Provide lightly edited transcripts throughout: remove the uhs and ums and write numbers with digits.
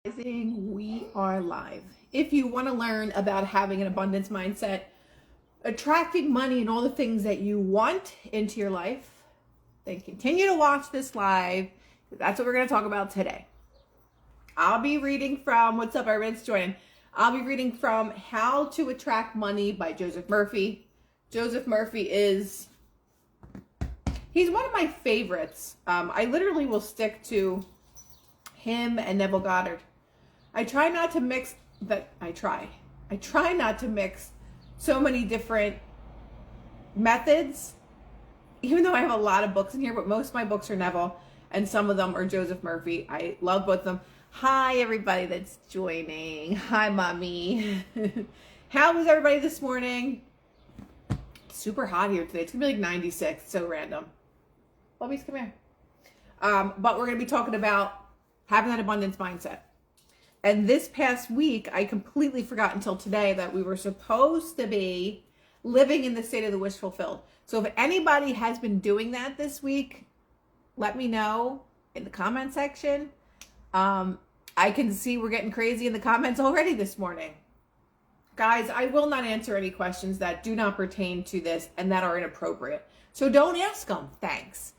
We are live. If you want to learn about having an abundance mindset, attracting money and all the things that you want into your life, then continue to watch this live. That's what we're going to talk about today. I'll be reading from, what's up everybody that's joining? I'll be reading from How to Attract Money by Joseph Murphy. Joseph Murphy he's one of my favorites. I literally will stick to him and Neville Goddard. I try not to mix so many different methods, even though I have a lot of books in here, but most of my books are Neville and some of them are Joseph Murphy. I love both of them. Hi, everybody that's joining. Hi, mommy. How was everybody this morning? Super hot here today. It's gonna be like 96. So random. Bubbies, come here. But we're gonna be talking about having that abundance mindset. And this past week, I completely forgot until today that we were supposed to be living in the state of the wish fulfilled. So if anybody has been doing that this week, let me know in the comment section. I can see we're getting crazy in the comments already this morning. Guys, I will not answer any questions that do not pertain to this and that are inappropriate. So don't ask them. Thanks.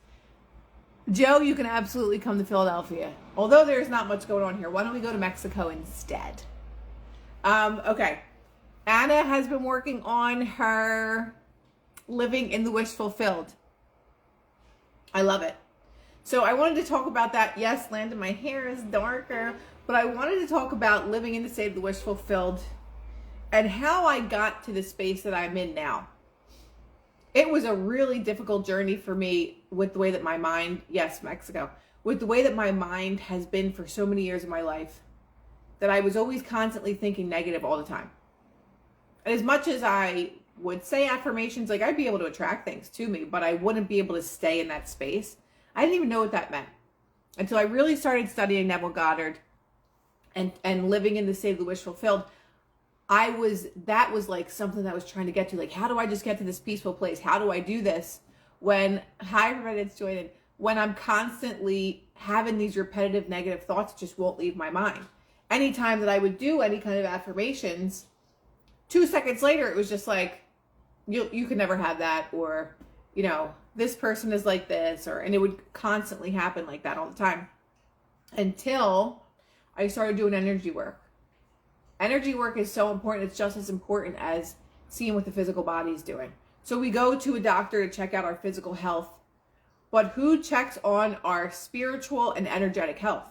Joe, you can absolutely come to Philadelphia. Although there's not much going on here. Why don't we go to Mexico instead? Okay. Anna has been working on her living in the wish fulfilled. I love it. So I wanted to talk about that. Yes, Landon, my hair is darker. But I wanted to talk about living in the state of the wish fulfilled and how I got to the space that I'm in now. It was a really difficult journey for me with the way that my mind, yes, Mexico, with the way that my mind has been for so many years of my life, that I was always constantly thinking negative all the time. And as much as I would say affirmations, like I'd be able to attract things to me, but I wouldn't be able to stay in that space. I didn't even know what that meant until I really started studying Neville Goddard and living in the state of the wish fulfilled. That was like something that I was trying to get to. Like, how do I just get to this peaceful place? How do I do this when, hi everybody that's joining, when I'm constantly having these repetitive negative thoughts that just won't leave my mind. Anytime that I would do any kind of affirmations, 2 seconds later, it was just like, you can never have that, or, you know, this person is like this, and it would constantly happen like that all the time until I started doing energy work. Energy work is so important. It's just as important as seeing what the physical body is doing. So we go to a doctor to check out our physical health, but who checks on our spiritual and energetic health?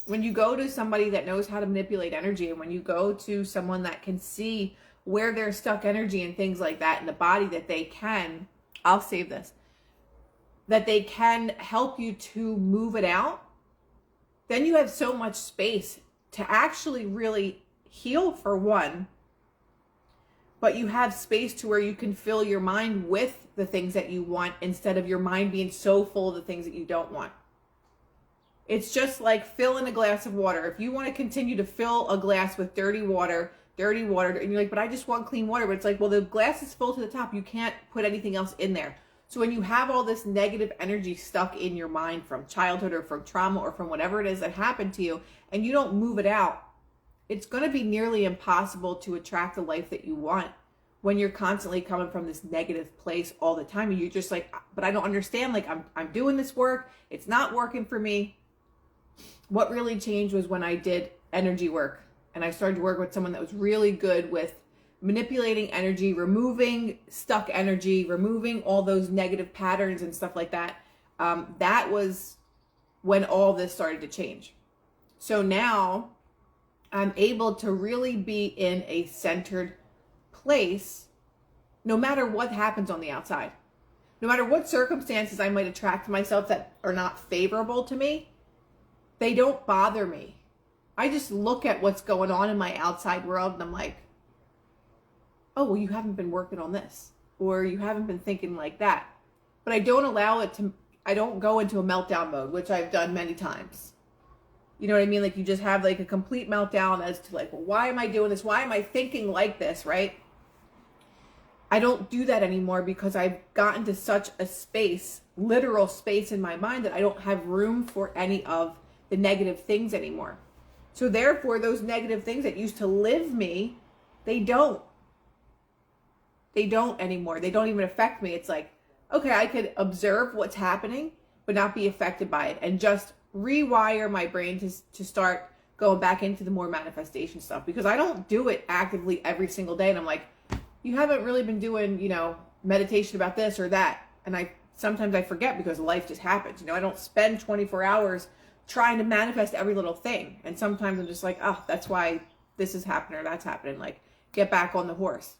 When you go to somebody that knows how to manipulate energy, and when you go to someone that can see where there's stuck energy and things like that in the body, that they can, I'll save this, that they can help you to move it out, then you have so much space to actually really heal, for one, but you have space to where you can fill your mind with the things that you want instead of your mind being so full of the things that you don't want. It's just like filling a glass of water. If you want to continue to fill a glass with dirty water, and you're like, but I just want clean water. But it's like, well, the glass is full to the top. You can't put anything else in there. So when you have all this negative energy stuck in your mind from childhood or from trauma or from whatever it is that happened to you, and you don't move it out, it's going to be nearly impossible to attract the life that you want when you're constantly coming from this negative place all the time. And you're just like, but I don't understand. Like, I'm doing this work. It's not working for me. What really changed was when I did energy work and I started to work with someone that was really good with manipulating energy, removing stuck energy, removing all those negative patterns and stuff like that. That was when all this started to change. So now I'm able to really be in a centered place, no matter what happens on the outside, no matter what circumstances I might attract to myself that are not favorable to me. They don't bother me. I just look at what's going on in my outside world and I'm like, oh, well, you haven't been working on this, or you haven't been thinking like that. But I don't I don't go into a meltdown mode, which I've done many times. You know what I mean? Like, you just have like a complete meltdown as to like, well, why am I doing this? Why am I thinking like this, right? I don't do that anymore because I've gotten to such a space, literal space in my mind, that I don't have room for any of the negative things anymore. So therefore, those negative things that used to live me, they don't anymore. They don't even affect me. It's like, okay, I could observe what's happening, but not be affected by it, and just rewire my brain to start going back into the more manifestation stuff, because I don't do it actively every single day. And I'm like, you haven't really been doing, meditation about this or that. And sometimes I forget because life just happens. I don't spend 24 hours trying to manifest every little thing. And sometimes I'm just like, oh, that's why this is happening or that's happening. Like, get back on the horse.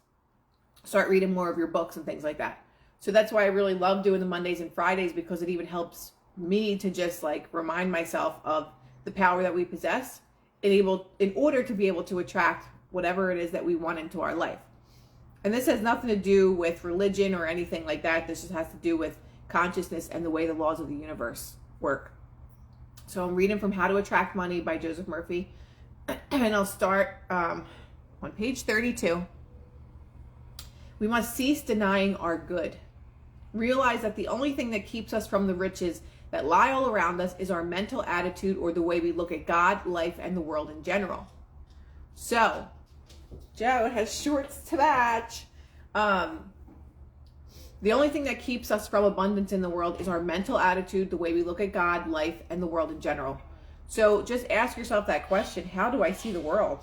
Start reading more of your books and things like that. So that's why I really love doing the Mondays and Fridays, because it even helps me to just like remind myself of the power that we possess in order to be able to attract whatever it is that we want into our life. And this has nothing to do with religion or anything like that. This just has to do with consciousness and the way the laws of the universe work. So I'm reading from How to Attract Money by Joseph Murphy. And I'll start on page 32. We must cease denying our good. Realize that the only thing that keeps us from the riches that lie all around us is our mental attitude, or the way we look at God, life, and the world in general. So, Joe has shorts to match. The only thing that keeps us from abundance in the world is our mental attitude, the way we look at God, life, and the world in general. So just ask yourself that question. How do I see the world?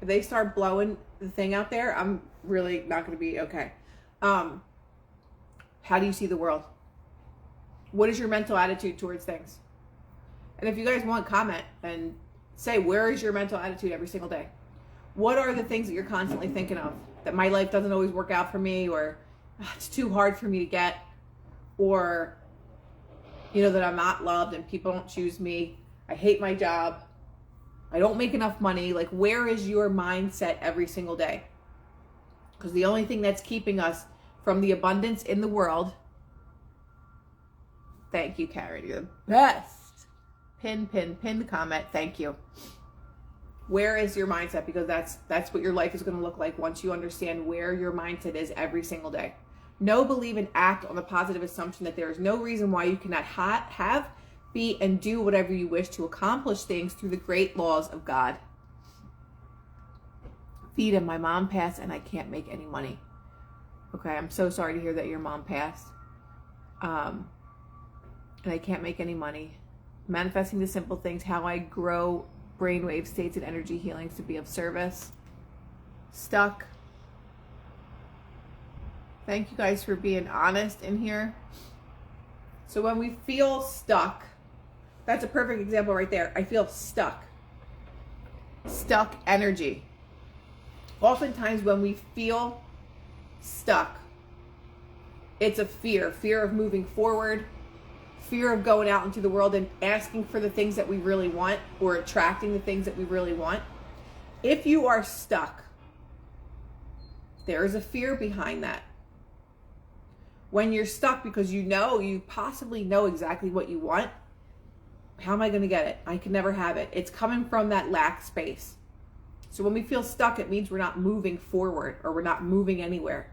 If they start blowing the thing out there, I'm really not going to be okay. How do you see the world? What is your mental attitude towards things? And if you guys want, comment and say, where is your mental attitude every single day? What are the things that you're constantly thinking of? That my life doesn't always work out for me, or it's too hard for me to get, or, that I'm not loved and people don't choose me. I hate my job. I don't make enough money. Like, where is your mindset every single day? Because the only thing that's keeping us from the abundance in the world. Thank you, Karen. You're the best. Pin the comment. Thank you. Where is your mindset? Because that's what your life is going to look like once you understand where your mindset is every single day. Know, believe, and act on the positive assumption that there is no reason why you cannot have, be, and do whatever you wish to accomplish things through the great laws of God. Feed him. My mom passed and I can't make any money. Okay, I'm so sorry to hear that your mom passed. And I can't make any money. Manifesting the simple things, how I grow brainwave states and energy healings to be of service. Stuck. Thank you guys for being honest in here. So when we feel stuck, that's a perfect example right there. I feel stuck. Stuck energy. Oftentimes when we feel stuck, it's a fear of moving forward, fear of going out into the world and asking for the things that we really want, or attracting the things that we really want. If you are stuck, there is a fear behind that. When you're stuck because you possibly know exactly what you want, how am I going to get it? I can never have it. It's coming from that lack space. So when we feel stuck, it means we're not moving forward, or we're not moving anywhere.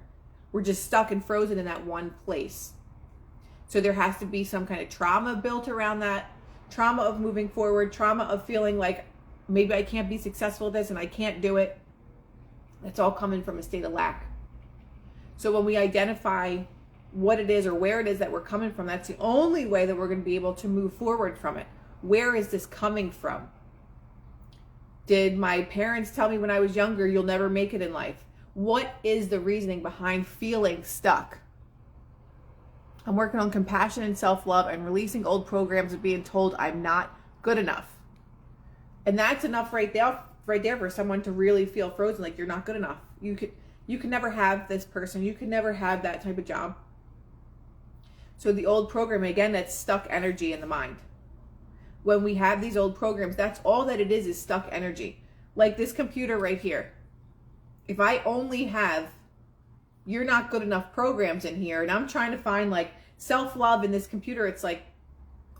We're just stuck and frozen in that one place. So there has to be some kind of trauma built around that. Trauma of moving forward, trauma of feeling like maybe I can't be successful at this and I can't do it. That's all coming from a state of lack. So when we identify what it is or where it is that we're coming from, that's the only way that we're going to be able to move forward from it. Where is this coming from? Did my parents tell me when I was younger, you'll never make it in life? What is the reasoning behind feeling stuck? I'm working on compassion and self-love and releasing old programs of being told I'm not good enough. And that's enough right there for someone to really feel frozen, like you're not good enough. You can never have this person. You can never have that type of job. So the old program, again, that's stuck energy in the mind. When we have these old programs, that's all that it is stuck energy. Like this computer right here. If I only have you're not good enough programs in here, and I'm trying to find like self-love in this computer, it's like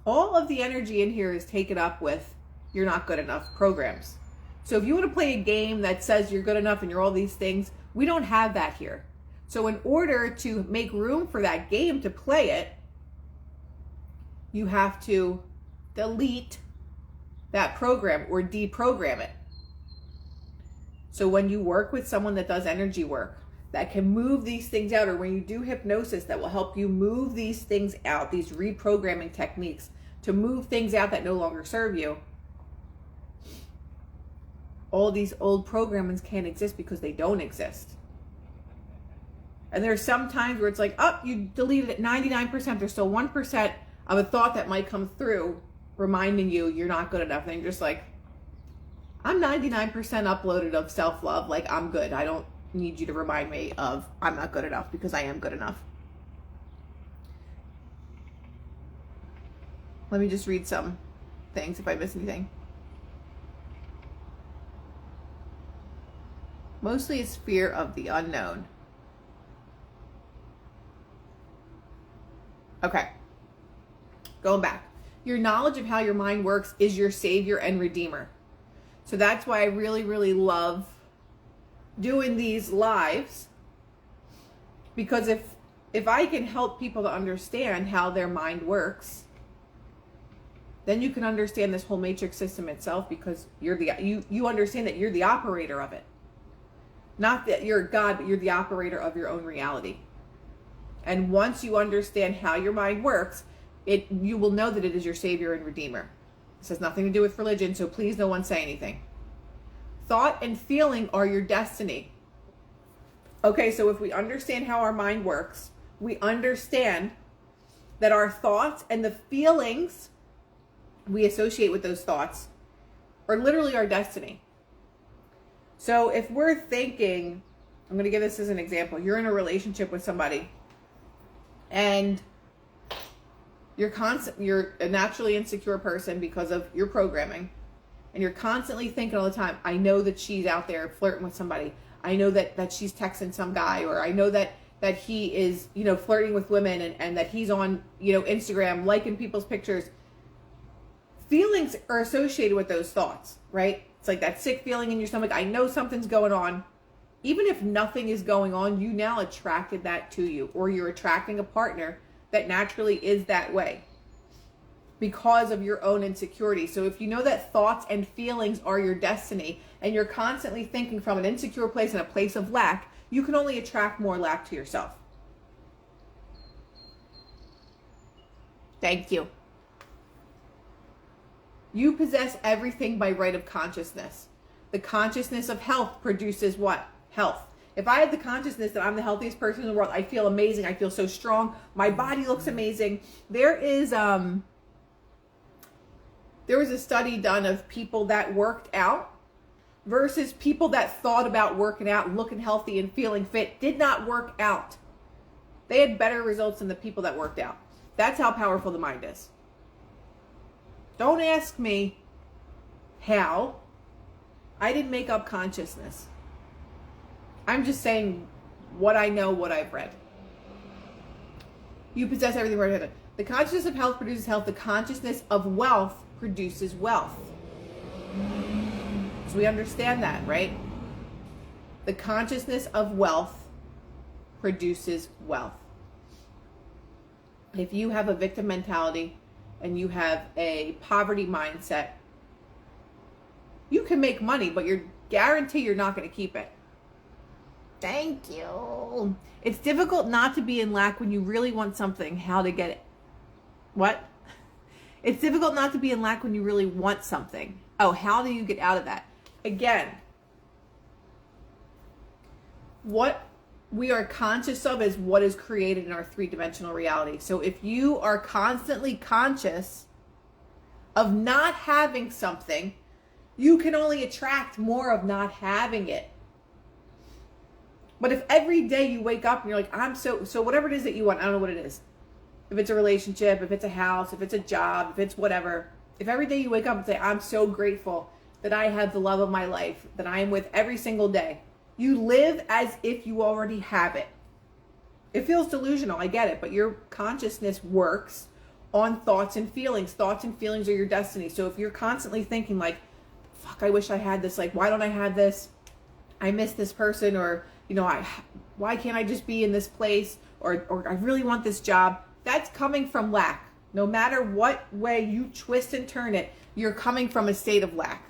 all of the energy in here is taken up with you're not good enough programs. So if you want to play a game that says you're good enough and you're all these things, we don't have that here. So in order to make room for that game to play it, you have to delete that program or deprogram it. So when you work with someone that does energy work, that can move these things out, or when you do hypnosis that will help you move these things out, these reprogramming techniques to move things out that no longer serve you, all these old programmings can't exist because they don't exist. And there's some times where it's like, oh, you deleted it 99%. There's still 1% of a thought that might come through reminding you you're not good enough. And you're just like, I'm 99% uploaded of self-love. Like, I'm good. I don't need you to remind me of I'm not good enough, because I am good enough. Let me just read some things if I miss anything. Mostly it's fear of the unknown. Okay. Going back. Your knowledge of how your mind works is your savior and redeemer. So that's why I really, really love doing these lives. Because if I can help people to understand how their mind works, then you can understand this whole matrix system itself, because you understand that you're the operator of it. Not that you're God, but you're the operator of your own reality. And once you understand how your mind works, you will know that it is your savior and redeemer. This has nothing to do with religion, so please no one say anything. Thought and feeling are your destiny. Okay, so if we understand how our mind works, we understand that our thoughts and the feelings we associate with those thoughts are literally our destiny. So if we're thinking, I'm going to give this as an example. You're in a relationship with somebody and you're a naturally insecure person because of your programming, and you're constantly thinking all the time, I know that she's out there flirting with somebody. I know that she's texting some guy, or I know that he is, flirting with women, and that he's on, Instagram liking people's pictures. Feelings are associated with those thoughts, right? It's like that sick feeling in your stomach. I know something's going on. Even if nothing is going on, you now attracted that to you, or you're attracting a partner that naturally is that way because of your own insecurity. So if you know that thoughts and feelings are your destiny, and you're constantly thinking from an insecure place and a place of lack, you can only attract more lack to yourself. Thank you. You possess everything by right of consciousness. The consciousness of health produces what? Health. If I have the consciousness that I'm the healthiest person in the world, I feel amazing, I feel so strong, my body looks amazing. There was a study done of people that worked out versus people that thought about working out and looking healthy and feeling fit, did not work out. They had better results than the people that worked out. That's how powerful the mind is. Don't ask me how. I didn't make up consciousness. I'm just saying what I know, what I've read. You possess everything right here. The consciousness of health produces health. The consciousness of wealth produces wealth. So we understand that, right? The consciousness of wealth produces wealth. If you have a victim mentality and you have a poverty mindset, you can make money, but you're guaranteed you're not going to keep it. Thank you. It's difficult not to be in lack when you really want something. How to get it? What? It's difficult not to be in lack when you really want something. Oh, how do you get out of that? Again, what we are conscious of is what is created in our three-dimensional reality. So if you are constantly conscious of not having something, you can only attract more of not having it. But if every day you wake up and you're like, so whatever it is that you want, I don't know what it is. If it's a relationship, if it's a house, if it's a job, if it's whatever. If every day you wake up and say, I'm so grateful that I have the love of my life, that I am with every single day. You live as if you already have it. It feels delusional, I get it, but your consciousness works on thoughts and feelings. Thoughts and feelings are your destiny. So if you're constantly thinking like, fuck, I wish I had this, like, why don't I have this? I miss this person, or, why can't I just be in this place? Or I really want this job. That's coming from lack. No matter what way you twist and turn it, you're coming from a state of lack.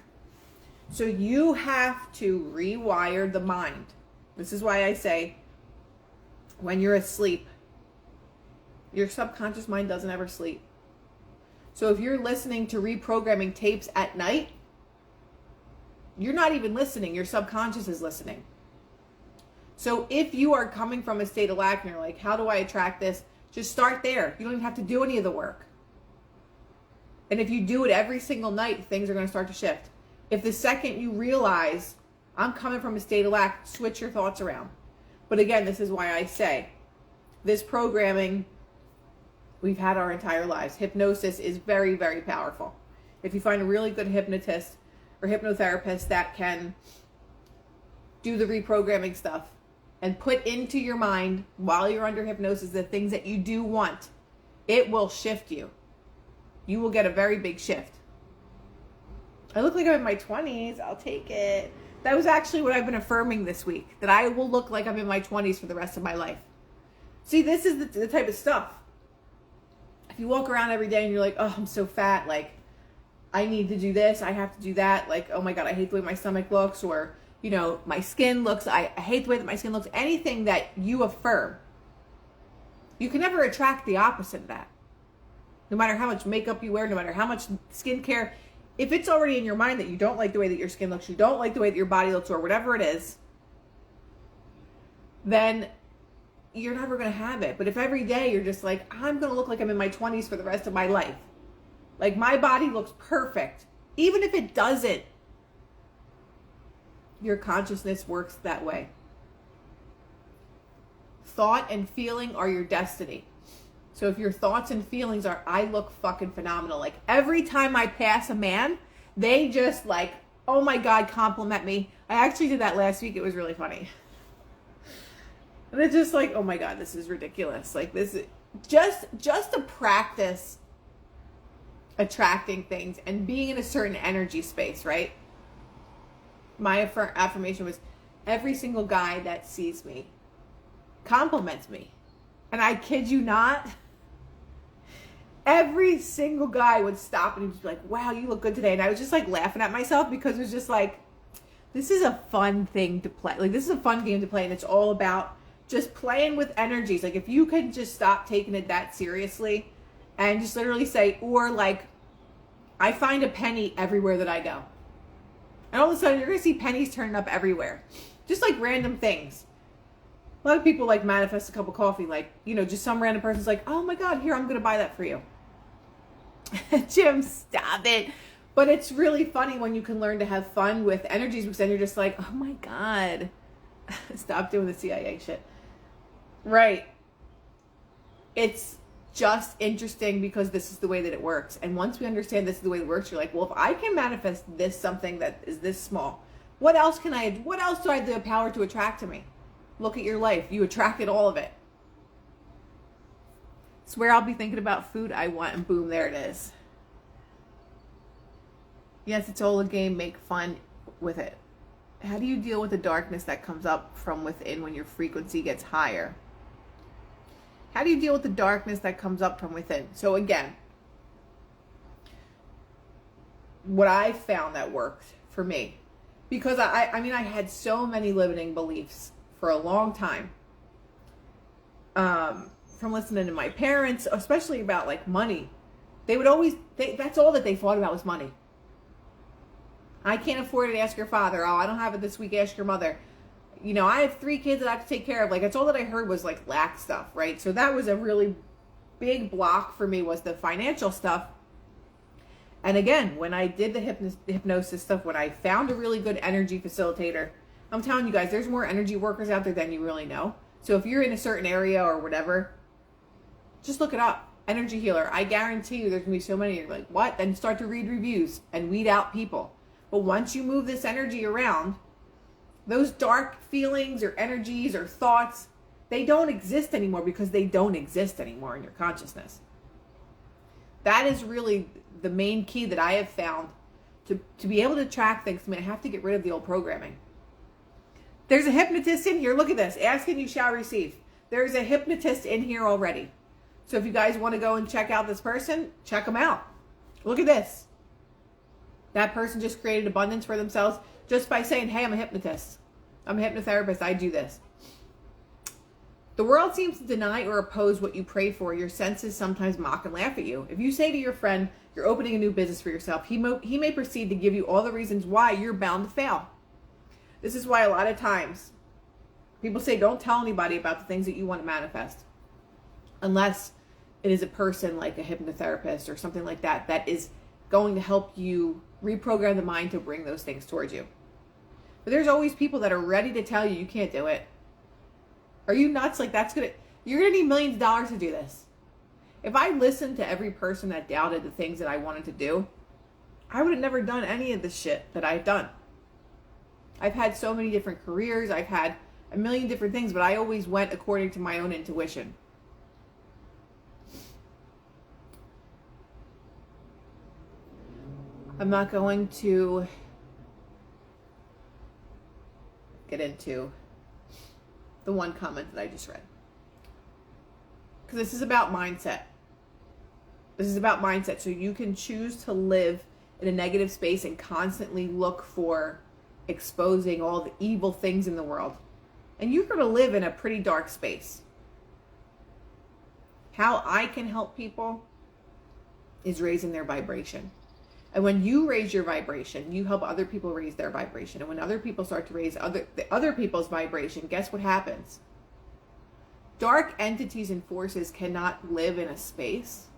So you have to rewire the mind. This is why I say, when you're asleep, your subconscious mind doesn't ever sleep. So if you're listening to reprogramming tapes at night, you're not even listening. Your subconscious is listening. So if you are coming from a state of lack and you're like, how do I attract this? Just start there. You don't even have to do any of the work. And if you do it every single night, things are going to start to shift. If the second you realize, I'm coming from a state of lack, switch your thoughts around. But again, this is why I say, this programming we've had our entire lives. Hypnosis is very, very powerful. If you find a really good hypnotist or hypnotherapist that can do the reprogramming stuff and put into your mind while you're under hypnosis the things that you do want, it will shift you. You will get a very big shift. I look like I'm in my 20s. I'll take it. That was actually what I've been affirming this week, that I will look like I'm in my 20s for the rest of my life. See, this is the type of stuff. If you walk around every day and you're like, oh, I'm so fat, like, I need to do this, I have to do that, like, oh my God, I hate the way my stomach looks, or, you know, my skin looks, I hate the way that my skin looks, anything that you affirm, you can never attract the opposite of that. No matter how much makeup you wear, no matter how much skincare, if it's already in your mind that you don't like the way that your skin looks, you don't like the way that your body looks, or whatever it is, then you're never going to have it. But if every day you're just like, I'm going to look like I'm in my 20s for the rest of my life, like my body looks perfect, even if it doesn't, your consciousness works that way. Thought and feeling are your destiny. So if your thoughts and feelings are, I look fucking phenomenal. Like every time I pass a man, they just like, oh my God, compliment me. I actually did that last week. It was really funny. And it's just like, oh my God, this is ridiculous. Like this is just to practice attracting things and being in a certain energy space, right? My affirmation was, every single guy that sees me compliments me. And I kid you not, every single guy would stop and he'd be like, wow, you look good today. And I was just like laughing at myself because it was just like, this is a fun thing to play. Like this is a fun game to play, and it's all about just playing with energies. Like if you could just stop taking it that seriously and just literally say, or like, I find a penny everywhere that I go. And all of a sudden you're going to see pennies turning up everywhere. Just like random things. A lot of people like manifest a cup of coffee, like, you know, just some random person's like, oh my God, here, I'm going to buy that for you. Jim, stop it. But it's really funny when you can learn to have fun with energies, because then you're just like, oh my God, stop doing the CIA shit. Right. It's just interesting because this is the way that it works. And once we understand this is the way it works, you're like, well, if I can manifest this, something that is this small, what else do I have the power to attract to me? Look at your life. You attracted all of it. It's where I'll be thinking about food I want, and boom, there it is. Yes, it's all a game. Make fun with it. How do you deal with the darkness that comes up from within when your frequency gets higher? How do you deal with the darkness that comes up from within? So again, what I found that worked for me, because I mean, I had so many limiting beliefs for a long time, from listening to my parents, especially about like money. They would always, that's all that they thought about was money. I can't afford it, ask your father. Oh, I don't have it this week, ask your mother. You know, I have 3 kids that I have to take care of. Like, that's all that I heard was like lack stuff, right? So that was a really big block for me, was the financial stuff. And again, when I did the hypnosis stuff, when I found a really good energy facilitator, I'm telling you guys, there's more energy workers out there than you really know. So if you're in a certain area or whatever, just look it up. Energy healer. I guarantee you there's going to be so many. You're like, what? Then start to read reviews and weed out people. But once you move this energy around, those dark feelings or energies or thoughts, they don't exist anymore, because they don't exist anymore in your consciousness. That is really the main key that I have found to be able to track things. I mean, I have to get rid of the old programming. There's a hypnotist in here. Look at this. Ask and you shall receive. There's a hypnotist in here already. So if you guys want to go and check out this person, check them out. Look at this. That person just created abundance for themselves just by saying, hey, I'm a hypnotist. I'm a hypnotherapist. I do this. The world seems to deny or oppose what you pray for. Your senses sometimes mock and laugh at you. If you say to your friend, you're opening a new business for yourself, he may proceed to give you all the reasons why you're bound to fail. This is why a lot of times people say, don't tell anybody about the things that you want to manifest. Unless it is a person like a hypnotherapist or something like that, that is going to help you reprogram the mind to bring those things towards you. But there's always people that are ready to tell you can't do it. Are you nuts? Like you're gonna need millions of dollars to do this. If I listened to every person that doubted the things that I wanted to do, I would have never done any of the shit that I've done. I've had so many different careers. I've had a million different things, but I always went according to my own intuition. I'm not going to get into the one comment that I just read. Because this is about mindset. This is about mindset. So you can choose to live in a negative space and constantly look for exposing all the evil things in the world. And you're going to live in a pretty dark space. How I can help people is raising their vibration. And when you raise your vibration, you help other people raise their vibration. And when other people start to raise other people's vibration, guess what happens? Dark entities and forces cannot live in a space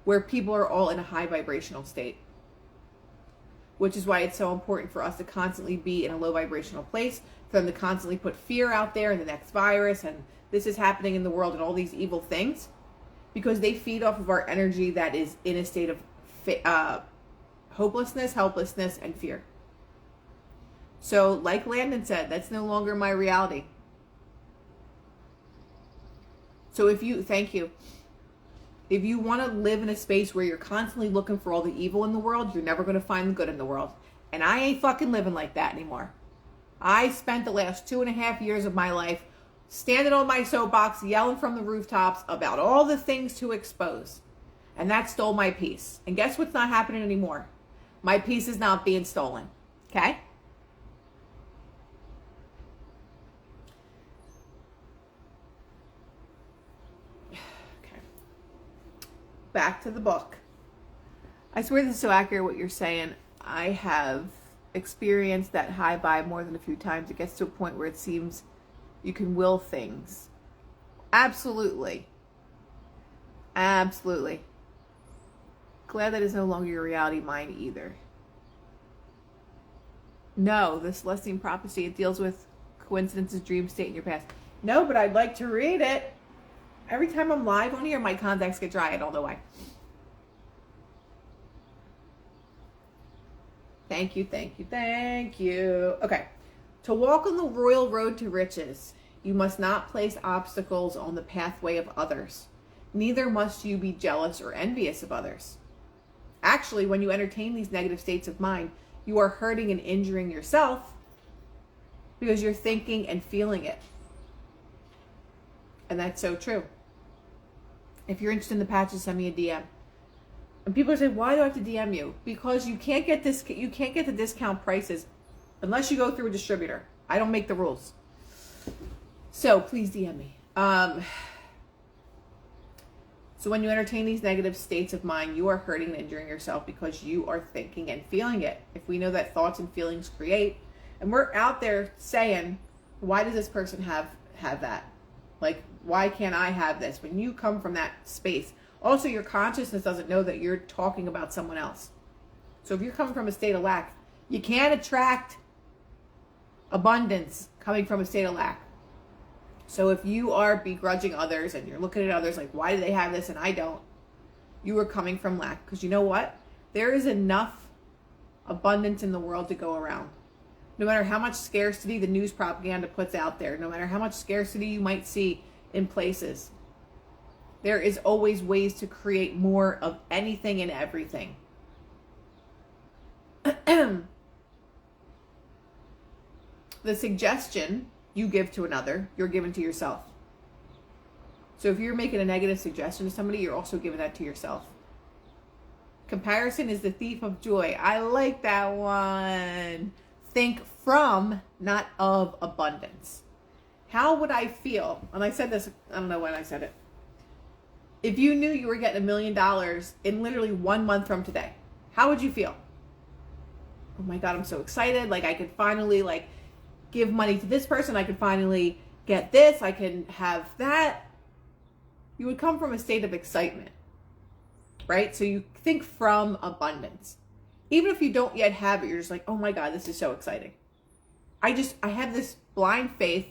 where people are all in a high vibrational state. Which is why it's so important for us to constantly be in a low vibrational place, for them to constantly put fear out there and the next virus and this is happening in the world and all these evil things, because they feed off of our energy that is in a state of hopelessness, helplessness, and fear. So like Landon said, that's no longer my reality. So if you want to live in a space where you're constantly looking for all the evil in the world, you're never going to find the good in the world. And I ain't fucking living like that anymore. I spent the last 2.5 years of my life standing on my soapbox, yelling from the rooftops about all the things to expose. And that stole my peace. And guess what's not happening anymore? My peace is not being stolen. Okay? Okay. Back to the book. I swear this is so accurate what you're saying. I have experienced that high vibe more than a few times. It gets to a point where it seems you can will things. Absolutely. Absolutely. Glad that is no longer your reality mind either. No, the Celestine prophecy, it deals with coincidences, dream state in your past. No, but I'd like to read it. Every time I'm live on here, my contacts get dry. I don't know why. Thank you, thank you, thank you. Okay. To walk on the royal road to riches, you must not place obstacles on the pathway of others. Neither must you be jealous or envious of others. Actually, when you entertain these negative states of mind, you are hurting and injuring yourself because you're thinking and feeling it. And that's so true. If you're interested in the patches, send me a DM. And people are saying, why do I have to DM you? Because you can't get this. You can't get the discount prices unless you go through a distributor. I don't make the rules. So please DM me. So when you entertain these negative states of mind, you are hurting and injuring yourself because you are thinking and feeling it. If we know that thoughts and feelings create, and we're out there saying, why does this person have that? Like, why can't I have this? When you come from that space. Also, your consciousness doesn't know that you're talking about someone else. So if you're coming from a state of lack, you can't attract abundance coming from a state of lack. So if you are begrudging others and you're looking at others like, why do they have this and I don't? You are coming from lack. Because you know what? There is enough abundance in the world to go around. No matter how much scarcity the news propaganda puts out there, no matter how much scarcity you might see in places, there is always ways to create more of anything and everything. The suggestion you give to another, you're giving to yourself. So if you're making a negative suggestion to somebody, you're also giving that to yourself. Comparison is the thief of joy. I like that one. Think from, not of, abundance. How would I feel? And I said this, I don't know when I said it. If you knew you were getting $1 million in literally 1 month from today, how would you feel? Oh my God, I'm so excited. Like I could finally give money to this person. I could finally get this. I can have that. You would come from a state of excitement, right? So you think from abundance. Even if you don't yet have it, you're just like, oh my God, this is so exciting. I have this blind faith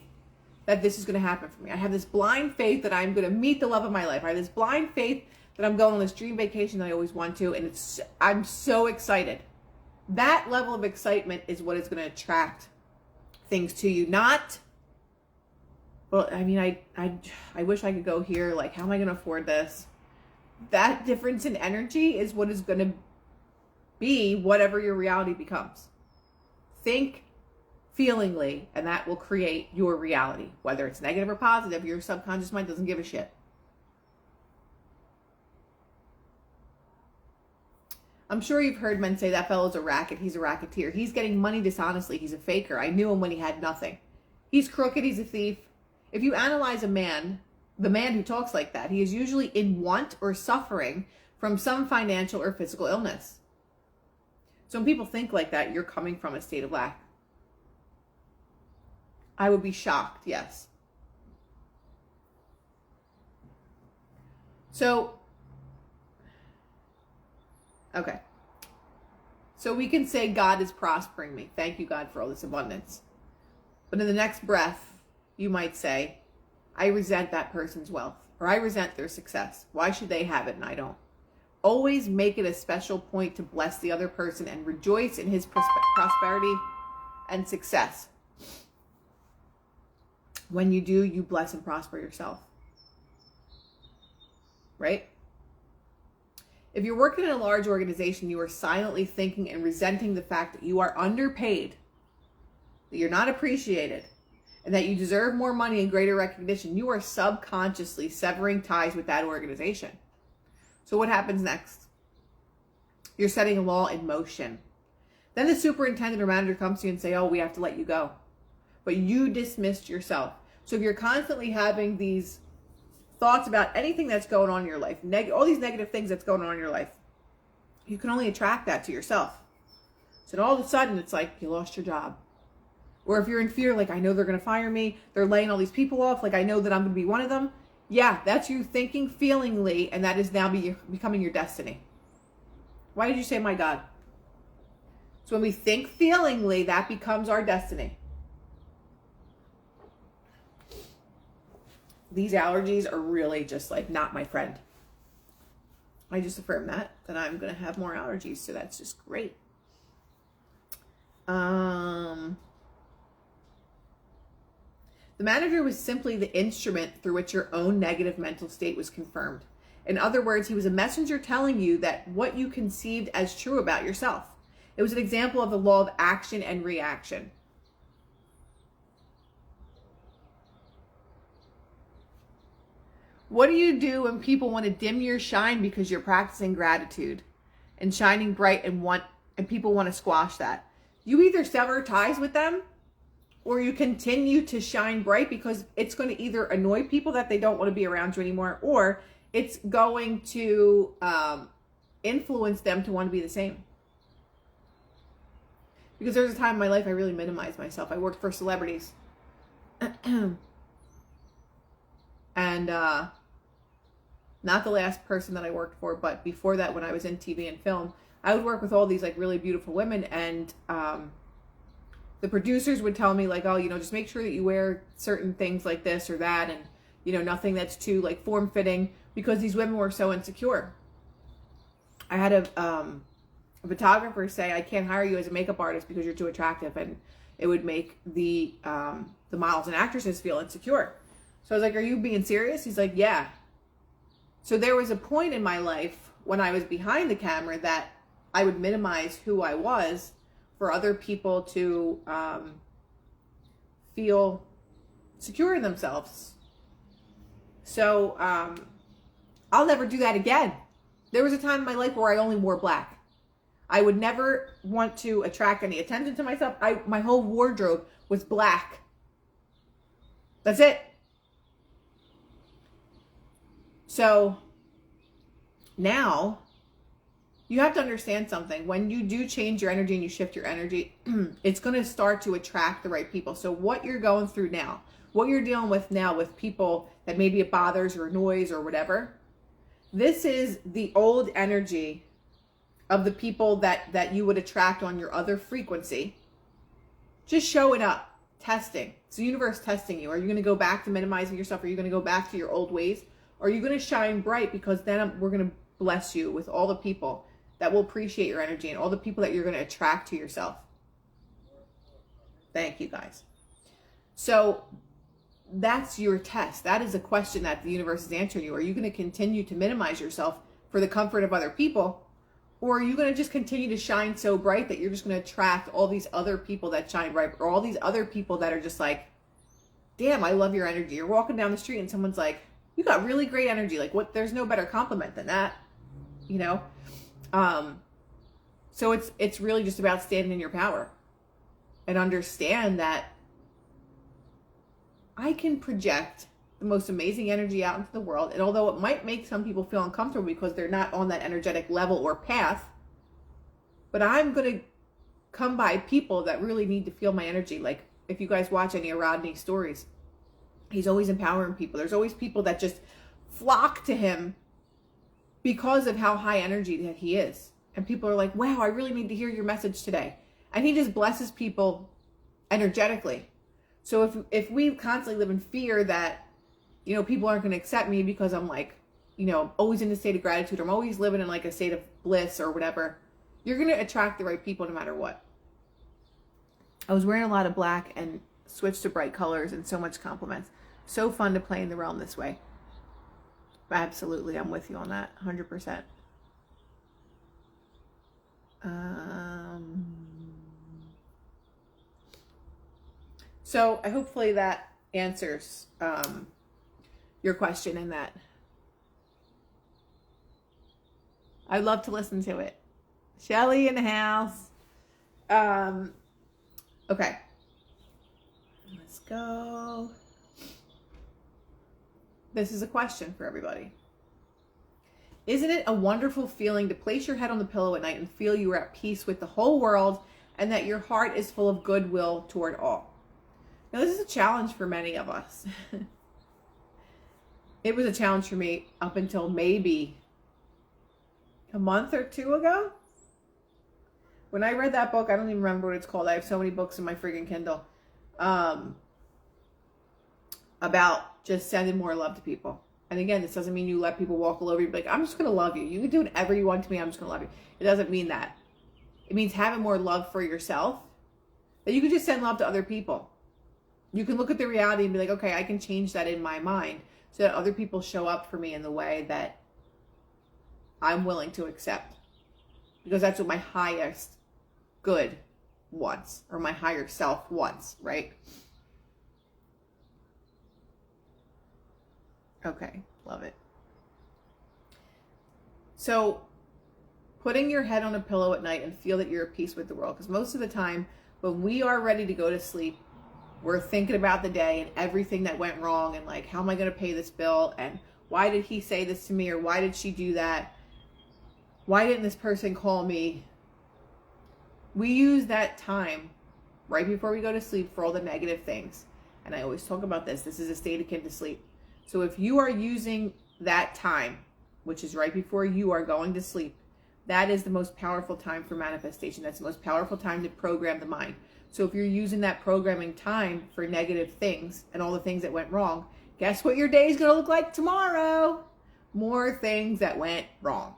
that this is going to happen for me. I have this blind faith that I'm going to meet the love of my life. I have this blind faith that I'm going on this dream vacation that I always want to. And I'm so excited. That level of excitement is what is going to attract things to you. Not, well, I mean, I wish I could go here. Like, how am I going to afford this? That difference in energy is what is going to be whatever your reality becomes. Think feelingly, and that will create your reality. Whether it's negative or positive, your subconscious mind doesn't give a shit. I'm sure you've heard men say that fellow's a racket. He's a racketeer. He's getting money dishonestly. He's a faker. I knew him when he had nothing. He's crooked. He's a thief. If you analyze a man, the man who talks like that, he is usually in want or suffering from some financial or physical illness. So when people think like that, you're coming from a state of lack. I would be shocked, yes. So, okay. So we can say God is prospering me. Thank you, God, for all this abundance. But in the next breath, you might say, I resent that person's wealth, or I resent their success. Why should they have it and I don't? Always make it a special point to bless the other person and rejoice in his prosperity and success. When you do, you bless and prosper yourself. Right? If you're working in a large organization, you are silently thinking and resenting the fact that you are underpaid, that you're not appreciated, and that you deserve more money and greater recognition. You are subconsciously severing ties with that organization. So what happens next? You're setting a law in motion. Then the superintendent or manager comes to you and say, oh, we have to let you go. But you dismissed yourself. So if you're constantly having these thoughts about anything that's going on in your life, all these negative things that's going on in your life, you can only attract that to yourself. So then all of a sudden, it's like you lost your job. Or if you're in fear, like, I know they're going to fire me. They're laying all these people off. Like, I know that I'm going to be one of them. Yeah, that's you thinking feelingly, and that is now becoming your destiny. Why did you say, my God? So when we think feelingly, that becomes our destiny. These allergies are really just like not my friend. I just affirmed that I'm going to have more allergies. So that's just great. The manager was simply the instrument through which your own negative mental state was confirmed. In other words, he was a messenger telling you that what you conceived as true about yourself. It was an example of the law of action and reaction. What do you do when people want to dim your shine because you're practicing gratitude and shining bright and people want to squash that? You either sever ties with them or you continue to shine bright because it's going to either annoy people that they don't want to be around you anymore, or it's going to influence them to want to be the same. Because there's a time in my life I really minimized myself. I worked for celebrities. And not the last person that I worked for, but before that, when I was in TV and film, I would work with all these like really beautiful women, and the producers would tell me like, oh, just make sure that you wear certain things like this or that, and nothing that's too like form-fitting, because these women were so insecure. I had a photographer say, I can't hire you as a makeup artist because you're too attractive, and it would make the models and actresses feel insecure. So I was like, are you being serious? He's like, yeah. So there was a point in my life when I was behind the camera that I would minimize who I was for other people to feel secure in themselves. So I'll never do that again. There was a time in my life where I only wore black. I would never want to attract any attention to myself. My whole wardrobe was black. That's it. So now you have to understand something. When you do change your energy and you shift your energy, it's going to start to attract the right people. So what you're going through now, what you're dealing with now with people that maybe it bothers or annoys or whatever, this is the old energy of the people that you would attract on your other frequency. Just showing up, testing. It's the universe testing you. Are you going to go back to minimizing yourself? Are you going to go back to your old ways? Or are you going to shine bright? Because then we're going to bless you with all the people that will appreciate your energy and all the people that you're going to attract to yourself. Thank you, guys. So that's your test. That is a question that the universe is answering you. Are you going to continue to minimize yourself for the comfort of other people? Or are you going to just continue to shine so bright that you're just going to attract all these other people that shine bright, or all these other people that are just like, damn, I love your energy. You're walking down the street and someone's like, you got really great energy. Like, what? There's no better compliment than that, you know? So it's really just about standing in your power and understand that I can project the most amazing energy out into the world. And although it might make some people feel uncomfortable because they're not on that energetic level or path, but I'm going to come by people that really need to feel my energy. Like if you guys watch any of Rodney's stories, he's always empowering people. There's always people that just flock to him because of how high energy that he is. And people are like, wow, I really need to hear your message today. And he just blesses people energetically. So if we constantly live in fear that, you know, people aren't going to accept me because I'm like, you know, always in a state of gratitude, or I'm always living in like a state of bliss or whatever, you're going to attract the right people no matter what. I was wearing a lot of black and switched to bright colors and so much compliments. So fun to play in the realm this way. Absolutely. I'm with you on that. 100%. So hopefully that answers your question in that. I'd love to listen to it. Shelly in the house. Okay. Let's go. This is a question for everybody. Isn't it a wonderful feeling to place your head on the pillow at night and feel you are at peace with the whole world and that your heart is full of goodwill toward all? Now, this is a challenge for many of us. It was a challenge for me up until maybe a month or two ago. When I read that book, I don't even remember what it's called. I have so many books in my friggin' Kindle. About just sending more love to people. And again, this doesn't mean you let people walk all over you. Like, I'm just going to love you. You can do whatever you want to me. I'm just going to love you. It doesn't mean that. It means having more love for yourself. That you can just send love to other people. You can look at the reality and be like, okay, I can change that in my mind so that other people show up for me in the way that I'm willing to accept. Because that's what my highest good wants, or my higher self wants, right? Okay, love it. So, putting your head on a pillow at night and feel that you're at peace with the world. Because most of the time, when we are ready to go to sleep, we're thinking about the day and everything that went wrong and like, how am I going to pay this bill? And why did he say this to me? Or why did she do that? Why didn't this person call me? We use that time right before we go to sleep for all the negative things. And I always talk about this. This is a state akin to sleep. So if you are using that time, which is right before you are going to sleep, that is the most powerful time for manifestation. That's the most powerful time to program the mind. So if you're using that programming time for negative things and all the things that went wrong, guess what your day is going to look like tomorrow? More things that went wrong.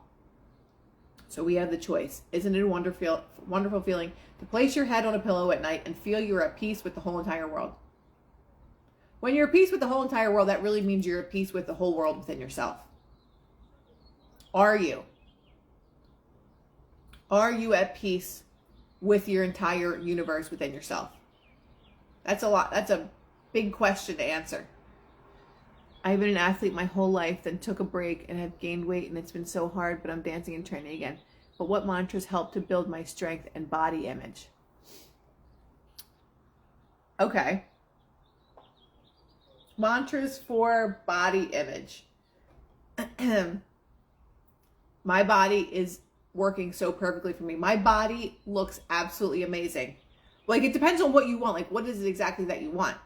So we have the choice. Isn't it a wonderful feeling to place your head on a pillow at night and feel you're at peace with the whole entire world? When you're at peace with the whole entire world, that really means you're at peace with the whole world within yourself. Are you? Are you at peace with your entire universe within yourself? That's a lot. That's a big question to answer. I've been an athlete my whole life, then took a break and have gained weight, and it's been so hard, but I'm dancing and training again. But what mantras help to build my strength and body image? Okay. Mantras for body image. My body is working so perfectly for me. My body looks absolutely amazing. Like, it depends on what you want. Like, what is it exactly that you want?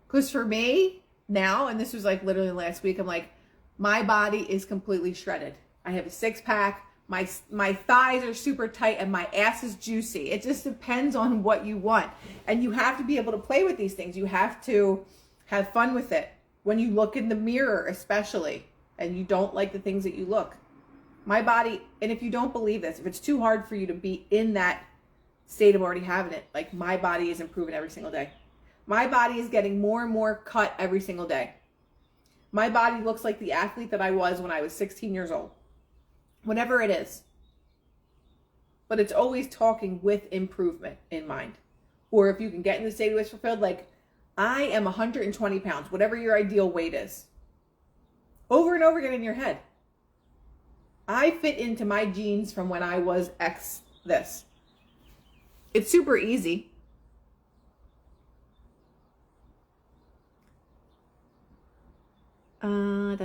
Because for me now, and this was like literally last week, I'm like, my body is completely shredded. I have a 6-pack. My thighs are super tight and my ass is juicy. It just depends on what you want. And you have to be able to play with these things. You have to have fun with it. When you look in the mirror, especially, and you don't like the things that you look. My body, and if you don't believe this, if it's too hard for you to be in that state of already having it, like, my body is improving every single day. My body is getting more and more cut every single day. My body looks like the athlete that I was when I was 16 years old. Whatever it is. But it's always talking with improvement in mind. Or if you can get in the state of wish fulfilled, like, I am 120 pounds, whatever your ideal weight is. Over and over again in your head. I fit into my jeans from when I was X this. It's super easy. You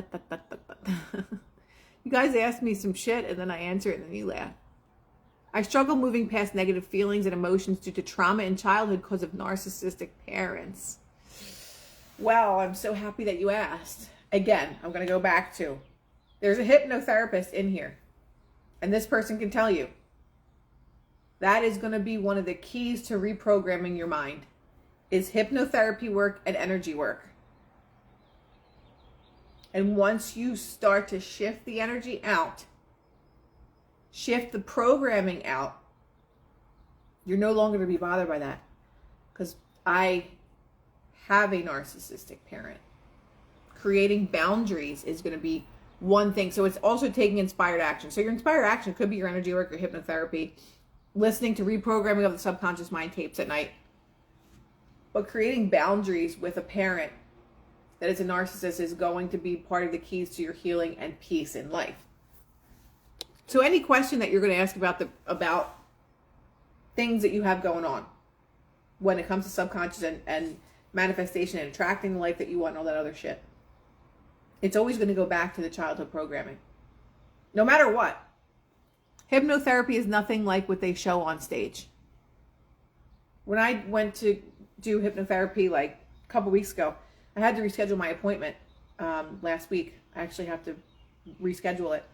guys ask me some shit and then I answer it and then you laugh. I struggle moving past negative feelings and emotions due to trauma in childhood because of narcissistic parents. Well, I'm so happy that you asked. Again, I'm going to go back to, there's a hypnotherapist in here. And this person can tell you. That is going to be one of the keys to reprogramming your mind. Is hypnotherapy work and energy work. And once you start to shift the energy out, shift the programming out, you're no longer going to be bothered by that. Because I have a narcissistic parent. Creating boundaries is going to be one thing. So it's also taking inspired action. So your inspired action could be your energy work, your hypnotherapy, listening to reprogramming of the subconscious mind tapes at night. But creating boundaries with a parent that is a narcissist is going to be part of the keys to your healing and peace in life. So any question that you're going to ask about things that you have going on when it comes to subconscious and manifestation and attracting the life that you want and all that other shit, it's always going to go back to the childhood programming. No matter what. Hypnotherapy is nothing like what they show on stage. When I went to do hypnotherapy like a couple weeks ago, I had to reschedule my appointment last week. I actually have to reschedule it.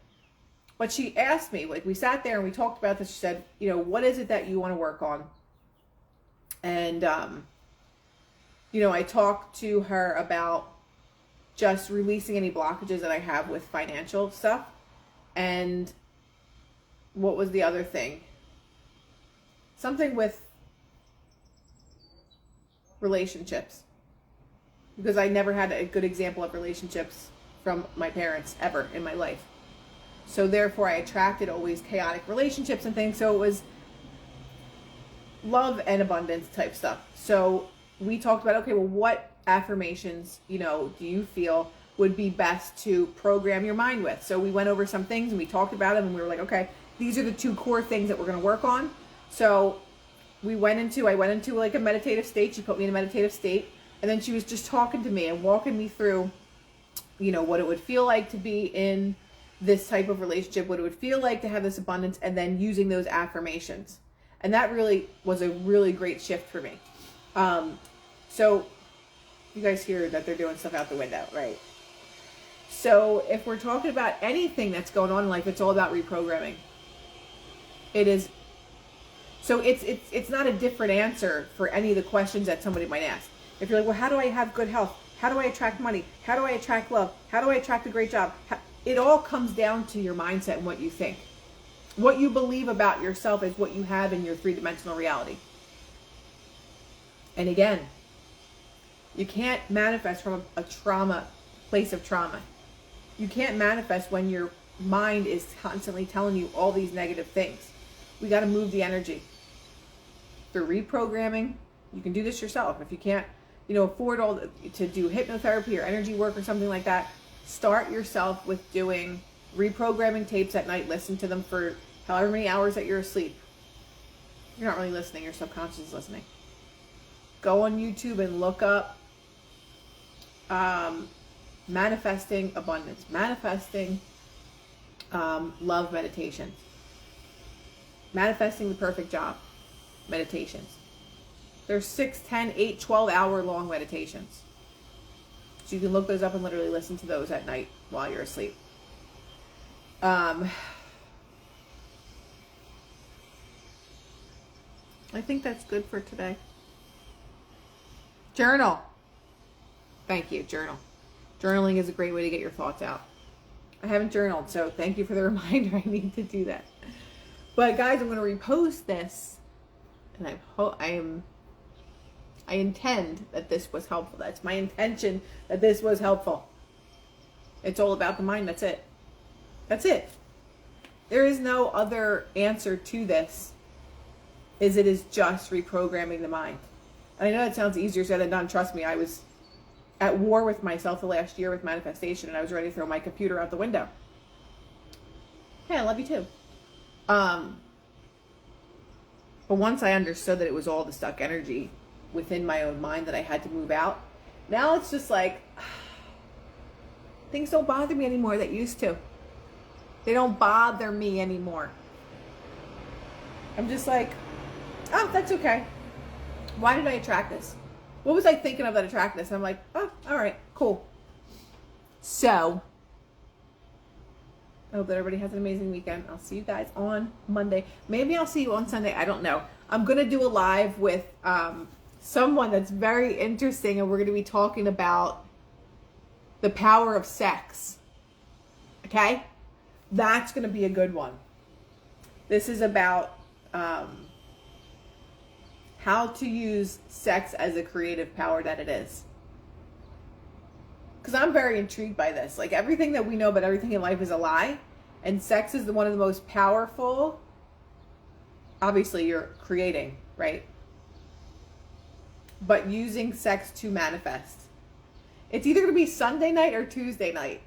But she asked me, like, we sat there and we talked about this. She said, you know, what is it that you want to work on? And, you know, I talked to her about just releasing any blockages that I have with financial stuff. And what was the other thing? Something with relationships. Because I never had a good example of relationships from my parents ever in my life. So therefore I attracted always chaotic relationships and things. So it was love and abundance type stuff. So we talked about, okay, well, what affirmations, you know, do you feel would be best to program your mind with? So we went over some things and we talked about them and we were like, okay, these are the 2 core things that we're going to work on. So I went into like a meditative state. She put me in a meditative state. And then she was just talking to me and walking me through, you know, what it would feel like to be in this type of relationship, what it would feel like to have this abundance, and then using those affirmations. And that really was a really great shift for me. So you guys hear that they're doing stuff out the window, right? So if we're talking about anything that's going on in life, it's all about reprogramming. It is. So it's not a different answer for any of the questions that somebody might ask. If you're like, well, how do I have good health? How do I attract money? How do I attract love? How do I attract a great job? It all comes down to your mindset and what you think. What you believe about yourself is what you have in your 3-dimensional reality. And again, you can't manifest from a place of trauma. You can't manifest when your mind is constantly telling you all these negative things. We got to move the energy. Through reprogramming, you can do this yourself. If you can't afford all to do hypnotherapy or energy work or something like that, start yourself with doing reprogramming tapes at night. Listen to them for however many hours that you're asleep. You're not really listening, your subconscious is listening. Go on YouTube and look up manifesting abundance, manifesting love meditation, manifesting the perfect job meditations. There's 6, 10, 8, 12 hour long meditations. So you can look those up and literally listen to those at night while you're asleep. I think that's good for today. Journal. Thank you, journal. Journaling is a great way to get your thoughts out. I haven't journaled, so thank you for the reminder. I need to do that. But guys, I'm going to repost this, and I intend that this was helpful. That's my intention, that this was helpful. It's all about the mind. That's it. That's it. There is no other answer to this. It is just reprogramming the mind. And I know that sounds easier said than done. Trust me, I was at war with myself the last year with manifestation, and I was ready to throw my computer out the window. Hey, I love you too. But once I understood that it was all the stuck energy within my own mind that I had to move out, now it's just like, things don't bother me anymore that used to. They don't bother me anymore. I'm just like, oh, that's okay. Why did I attract this? What was I thinking of that attracted this? And I'm like, oh, all right, cool. So, I hope that everybody has an amazing weekend. I'll see you guys on Monday. Maybe I'll see you on Sunday. I don't know. I'm going to do a live with someone that's very interesting, and we're going to be talking about the power of sex. Okay? That's going to be a good one. This is about how to use sex as a creative power that it is. Because I'm very intrigued by this. Like, everything that we know about everything in life is a lie. And sex is one of the most powerful. Obviously, you're creating, right? But using sex to manifest. It's either going to be Sunday night or Tuesday night.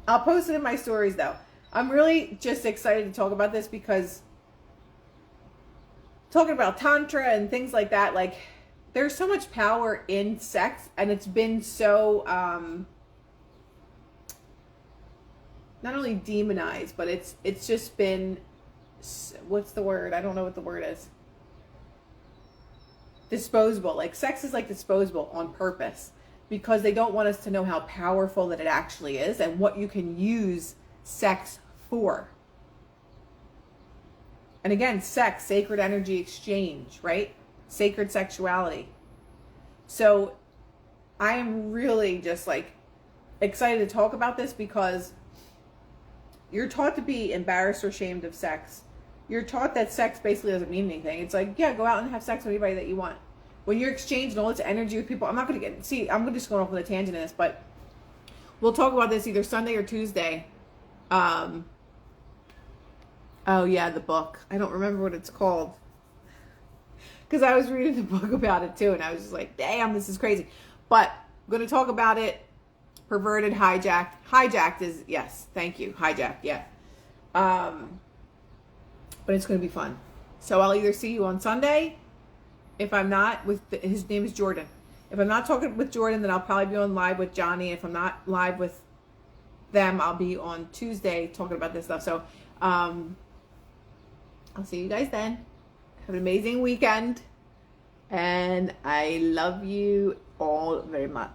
I'll post it in my stories, though. I'm really just excited to talk about this because talking about Tantra and things like that, like, there's so much power in sex, and it's been so, not only demonized, but it's just been, what's the word? I don't know what the word is. Disposable. Like, sex is like disposable on purpose because they don't want us to know how powerful that it actually is and what you can use sex for. And again, sex, sacred energy exchange, right? Sacred sexuality. So I am really just like excited to talk about this because you're taught to be embarrassed or ashamed of sex. You're taught that sex basically doesn't mean anything. It's like, yeah, go out and have sex with anybody that you want. When you're exchanging all this energy with people, I'm not going to I'm just going off on a tangent in this, but we'll talk about this either Sunday or Tuesday. Oh yeah, the book. I don't remember what it's called. Because I was reading the book about it too, and I was just like, damn, this is crazy. But I'm going to talk about it. Perverted, hijacked. Hijacked is, yes, thank you. Hijacked, yeah. But it's going to be fun. So I'll either see you on Sunday. If I'm not, his name is Jordan. If I'm not talking with Jordan, then I'll probably be on live with Johnny. If I'm not live with them, I'll be on Tuesday talking about this stuff. So I'll see you guys then. Have an amazing weekend. And I love you all very much.